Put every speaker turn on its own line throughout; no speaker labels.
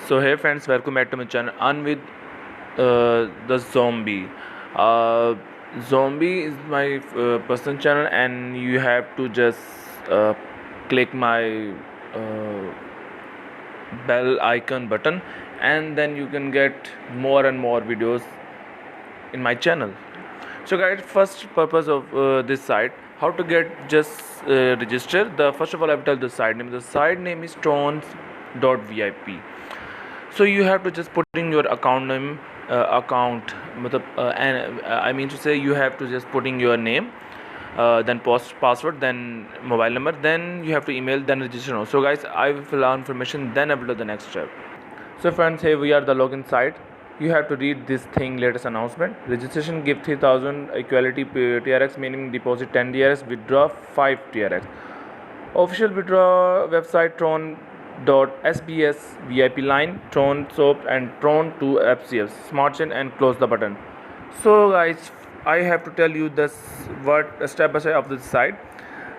So hey friends, welcome back to my channel. I'm with the zombie. Uh, Zombie is my personal channel, and you have to just click my uh, bell icon button, and then you can get more and more videos in my channel. So guys, first purpose of this site, how to get just register. The first of all, I will tell the site name. The site name is TRON.VIP. So you have to just put in your account name, I mean to say, you have to just put in your name, then password, then mobile number, then you have to email, then register now. So guys, I will fill out information, then I will do the next step. So friends, here we are, the login site. You have to read this thing, latest announcement. Registration, give 3000 equality TRX, meaning deposit 10 TRX, withdraw 5 TRX. Official withdraw website TRON.SBS, VIP line, TRON soap, and TRON.SBS. Smart chain and close the button. So guys, I have to tell you this what step by step of this site.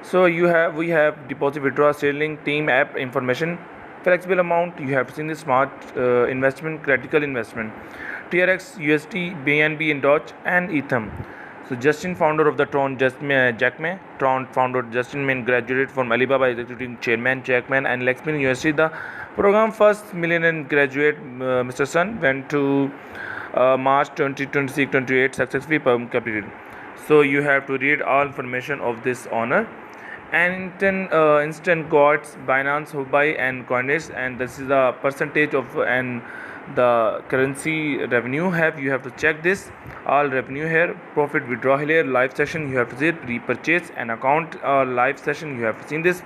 So we have deposit, withdraw, selling, team, app information, flexible amount. You have seen the smart investment, critical investment, TRX, USD, BNB, and DOGE, and ETH. So Justin, founder of the TRON, Jackman, TRON founder Justin Min, graduated from Alibaba executive chairman Jackman, and Lexmin University. The program first millionaire graduate Mr. Sun went to March 2026-28 successfully completed. So you have to read all information of this honor. And instant coins, Binance, Hubai, and Coinbase, and this is the percentage of and the currency revenue you have to check this all revenue here. Profit withdraw here, live session you have to see it, repurchase and account live session you have to see this.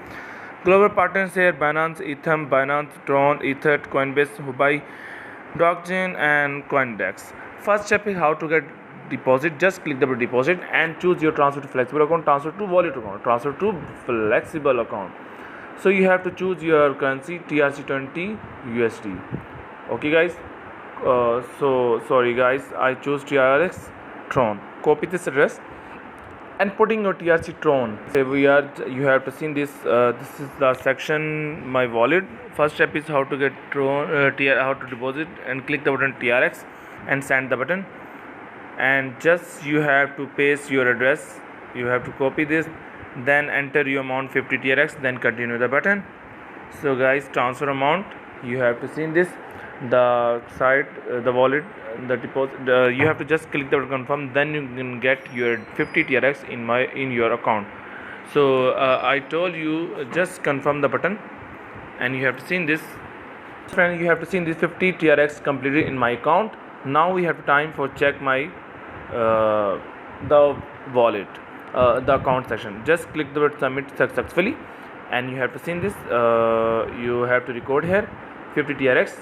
Global partners here, Binance, Ethereum, Binance, Tron, ETH, Coinbase, Hubai, DOGE, and Coindex. First step is how to get deposit. Just click the deposit and choose your transfer to flexible account, transfer to wallet account, transfer to flexible account. So you have to choose your currency, TRC20 USD. Okay guys, so sorry guys, I choose TRX TRON. Copy this address and putting your TRC TRON. You have to see this. This is the section my wallet. First step is how to get TRON, how to deposit, and click the button TRX and send the button. And just you have to paste your address. You have to copy this, then enter your amount 50 TRX, then continue the button. So guys, transfer amount you have to see this, the site, the wallet, the deposit. You have to just click the confirm, then you can get your 50 TRX in your account. So I told you just confirm the button, and you have to see this. Friend, you have to see this 50 TRX completed in my account. Now we have time for check my the wallet, the account section. Just click the word submit successfully, and you have to see this. You have to record here 50 TRX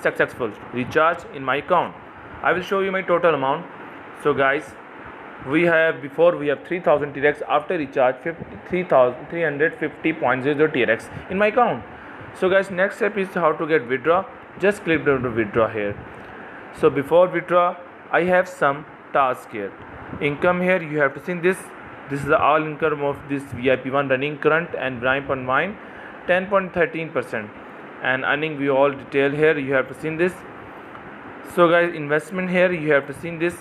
successful recharge in my account. I will show you my total amount. So guys, we have 3000 TRX. After recharge, 350.00 TRX in my account. So guys, next step is how to get withdraw. Just click the withdraw here. So before withdraw, I have some task here. Income here, you have to see this. This is the all income of this VIP1 running current and 9.9, 10.13%, and earning we all detail here. You have to see this. So guys, investment here, you have to see this.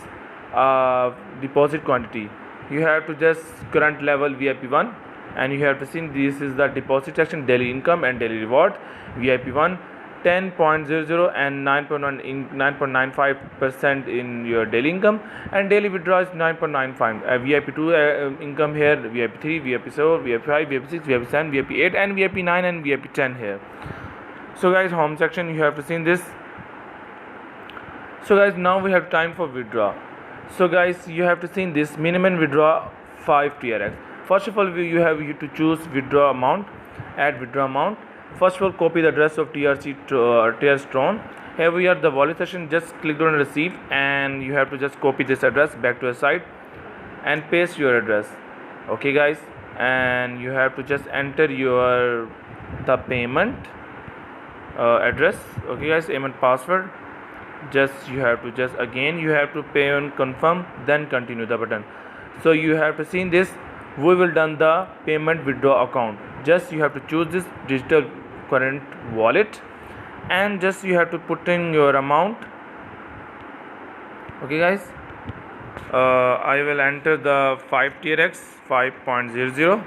Deposit quantity, you have to just current level VIP1, and you have to see this is the deposit section, daily income and daily reward. VIP1 10.00 and 9.95% in your daily income, and daily withdrawal is 9.95. VIP2 income here, VIP3, VIP4, VIP5, VIP6, VIP7, VIP8, and VIP9 and VIP10 here. So guys, home section you have to see this. So guys, now we have time for withdraw. So guys, you have to see this minimum withdraw 5 TRX. First of all, you have to choose withdraw amount, add withdraw amount. First of all, copy the address of TRC TRON. Here we are, the wallet session. Just click on receive, and you have to just copy this address back to your site and paste your address. Okay guys, and you have to just enter the payment address. Okay guys, payment password. You have to pay and confirm, then continue the button. So you have to see this. We will done the payment withdraw account. Just you have to choose this digital current wallet, and just you have to put in your amount. Okay guys, I will enter the 5 TRX 5.00.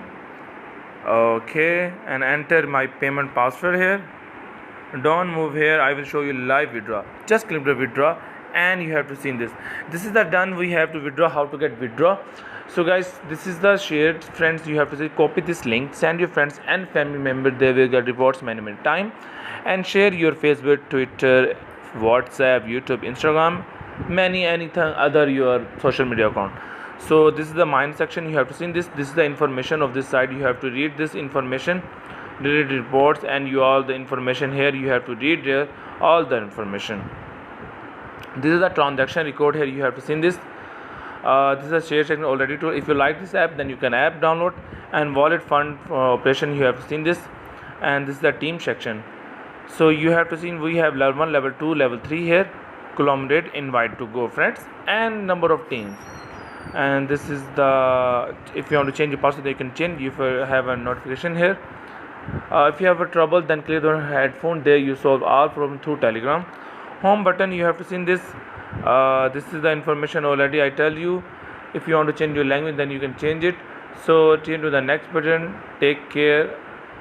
Okay, and enter my payment password here. Don't move here, I will show you live withdraw. Just click the withdraw and you have to see this. This is the done. We have to withdraw. How to get withdraw? So guys, this is the shared. Friends, you have to say copy this link, send your friends and family member, they will get rewards many time, and share your Facebook, Twitter, WhatsApp, YouTube, Instagram, anything other your social media account. So this is the mine section. You have to see this is the information of this site. You have to read this information, read reports, and you all the information here. You have to read there all the information. This is the transaction record here. You have to see this. This is a share section already too. If you like this app, then you can app download, and wallet fund operation. You have seen this, and this is the team section. So you have to see we have level 1, level 2, level 3 here. Cumulative, invite to go friends, and number of teams. And this is the, if you want to change your password, you can change. If you have a notification here, if you have a trouble, then click on headphone. There you solve all problem through Telegram. Home button, you have to see this. This is the information already I tell you. If you want to change your language, then you can change it. So change to the next button. Take care.